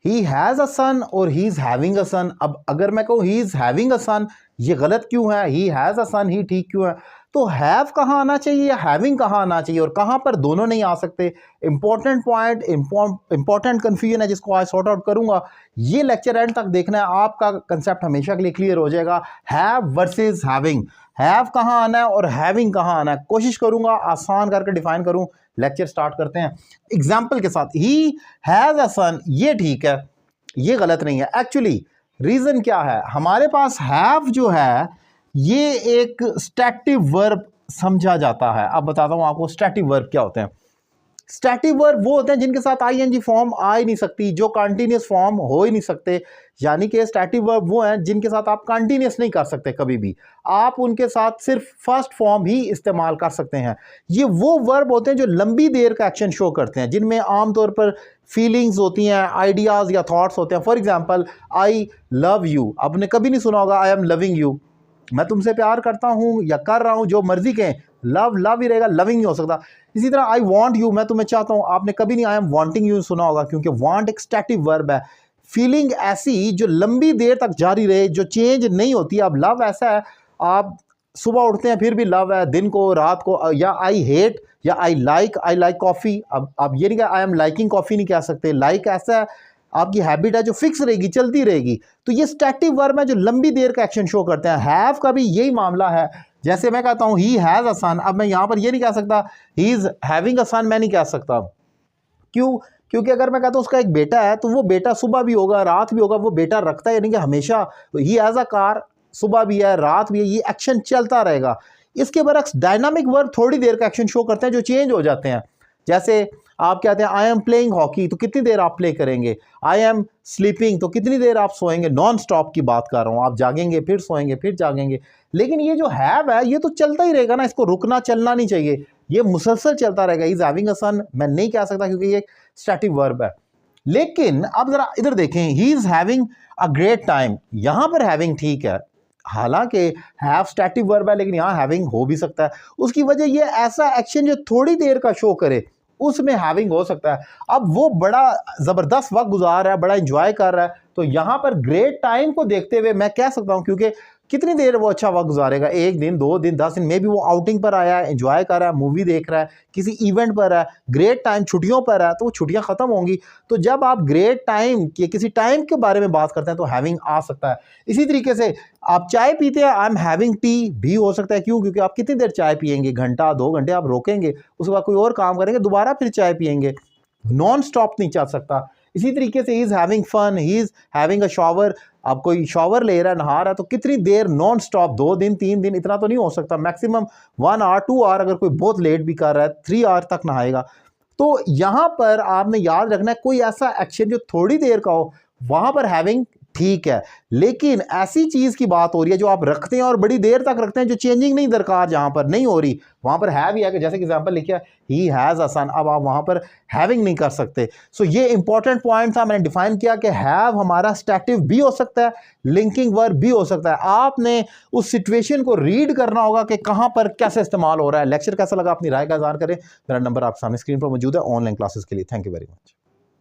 He has a सन और he is having a सन। अब अगर मैं कहूँ ही इज़ हैविंग अ सन, ये गलत क्यों है? ही हैज़ अ सन ही ठीक क्यों है? तो हैव कहाँ आना चाहिए या हैविंग कहाँ आना चाहिए, और कहाँ पर दोनों नहीं आ सकते? इंपॉर्टेंट पॉइंट, इंपॉर्टेंट कंफ्यूजन है जिसको आज सॉर्ट आउट करूंगा। ये लेक्चर एंड तक देखना है, आपका कंसेप्ट हमेशा के लिए क्लियर हो जाएगा। हैव वर्सेस हैविंग, हैव कहाँ आना है और हैविंग कहाँ आना है, कोशिश करूंगा आसान करके डिफाइन करूं। लेक्चर स्टार्ट करते हैं एग्जाम्पल के साथ। ही हैज अ सन, ये ठीक है, ये गलत नहीं है। एक्चुअली रीजन क्या है, हमारे पास हैव जो है ये एक स्टैटिव वर्ब समझा जाता है। अब बताता हूं आपको स्टैटिव वर्ब क्या होते हैं। स्टैटिव वर्ब वो होते हैं जिनके साथ आईएनजी फॉर्म आ ही नहीं सकती, जो कंटीन्यूअस फॉर्म हो ही नहीं सकते। यानी कि स्टैटिव वर्ब वो हैं जिनके साथ आप कंटीन्यूअस नहीं कर सकते कभी भी, आप उनके साथ सिर्फ फर्स्ट फॉर्म ही इस्तेमाल कर सकते हैं। ये वो वर्ब होते हैं जो लंबी देर का एक्शन शो करते हैं, जिनमें आमतौर पर फीलिंग्स होती हैं, आइडियाज़ या थॉट्स होते हैं। For example, I love you, आपने कभी नहीं सुना होगा आई एम लविंग यू, मैं तुमसे प्यार करता हूं या कर रहा हूं, जो मर्जी कहें, लव लव ही रहेगा, लविंग नहीं हो सकता। इसी तरह आई वांट यू, मैं तुम्हें चाहता हूं, आपने कभी नहीं आई एम वांटिंग यू सुना होगा, क्योंकि वांट एक स्टैटिक वर्ब है। फीलिंग ऐसी जो लंबी देर तक जारी रहे, जो चेंज नहीं होती। अब लव ऐसा है, आप सुबह उठते हैं फिर भी लव है, दिन को रात को, या आई हेट या आई लाइक कॉफ़ी। अब ये नहीं कहा आई एम लाइकिंग कॉफ़ी, नहीं कह सकते। लाइक ऐसा है, आपकी हैबिट है जो फिक्स रहेगी, चलती रहेगी। तो ये स्टैटिक वर्ब है जो लंबी देर का एक्शन शो करते हैं। हैव का भी यही मामला है। जैसे मैं कहता हूं ही हैज अ सन, अब मैं यहां पर ये नहीं कह सकता ही इज हैविंग अ सन, मैं नहीं कह सकता। क्यों? क्योंकि अगर मैं कहता हूं उसका एक बेटा है, तो वो बेटा सुबह भी होगा रात भी होगा, वो बेटा रखता है, यानी कि हमेशा। ही हैज अ कार, सुबह भी है रात भी है, ये एक्शन चलता रहेगा। इसके बरक्स डायनामिक वर्ब थोड़ी देर का एक्शन शो करते हैं जो चेंज हो जाते हैं। जैसे आप कहते हैं आई एम प्लेइंग हॉकी, तो कितनी देर आप प्ले करेंगे। आई एम स्लीपिंग, तो कितनी देर आप सोएंगे। नॉन स्टॉप की बात कर रहा हूं, आप जागेंगे फिर सोएंगे फिर जागेंगे। लेकिन ये जो हैव है ये तो चलता ही रहेगा ना, इसको रुकना चलना नहीं चाहिए, ये मुसलसल चलता रहेगा। इज हैविंग अ सन मैं नहीं कह सकता क्योंकि ये स्टैटिक वर्ब है। लेकिन अब जरा इधर देखें, ही is having a great time, यहां पर हैविंग ठीक है, हालांकि हैव स्टैटिक वर्ब है, लेकिन यहां हैविंग हो भी सकता है। उसकी वजह ये ऐसा एक्शन जो थोड़ी देर का शो करे, उसमें हैविंग हो सकता है। अब वो बड़ा जबरदस्त वक्त गुजार रहा है, बड़ा एंजॉय कर रहा है, तो यहां पर ग्रेट टाइम को देखते हुए मैं कह सकता हूं, क्योंकि कितनी देर वो अच्छा वक्त गुजारेगा, 1 दिन 2 दिन 10 दिन, मे भी वो आउटिंग पर आया है, एंजॉय कर रहा है, मूवी देख रहा है, किसी इवेंट पर है, ग्रेट टाइम छुट्टियों पर है, तो वो छुट्टियां खत्म होंगी। तो जब आप ग्रेट टाइम के किसी टाइम के बारे में बात करते हैं तो हैविंग आ सकता है। इसी तरीके से आप चाय पीते हैं, आई एम हैविंग टी भी हो सकता है। क्यों? क्योंकि आप कितनी देर चाय पियेंगे, घंटा 2 घंटे आप रोकेंगे, उसके बाद कोई और काम करेंगे, दोबारा फिर चाय पियेंगे, नॉन स्टॉप नहीं चल सकता। इसी तरीके से he is having fun, he is having a shower, आप कोई शॉवर ले रहा है, नहा रहा है, तो कितनी देर नॉन स्टॉप, 2 दिन 3 दिन, इतना तो नहीं हो सकता। मैक्सिमम 1 आवर 2 आवर, अगर कोई बहुत लेट भी कर रहा है 3 आवर तक नहाएगा। तो यहां पर आपने याद रखना है, कोई ऐसा एक्शन जो थोड़ी देर का हो, वहां पर हैविंग ठीक है। लेकिन ऐसी चीज की बात हो रही है जो आप रखते हैं और बड़ी देर तक रखते हैं, जो चेंजिंग नहीं दरकार जहां पर नहीं हो रही, वहां पर हैव ही है। जैसे कि एग्जांपल लिखा ही हैज अ सन, अब आप वहां पर हैविंग नहीं कर सकते। सो ये इंपॉर्टेंट पॉइंट था, मैंने डिफाइन किया कि हैव हमारा स्टैटिव भी हो सकता है, लिंकिंग वर्ब भी हो सकता है। आपने उस सिचुएशन को रीड करना होगा कि कहां पर कैसे इस्तेमाल हो रहा है। लेक्चर कैसा लगा अपनी राय का इज़हार करें। मेरा नंबर आपके सामने स्क्रीन पर मौजूद है ऑनलाइन क्लासेस के लिए। Thank you very much.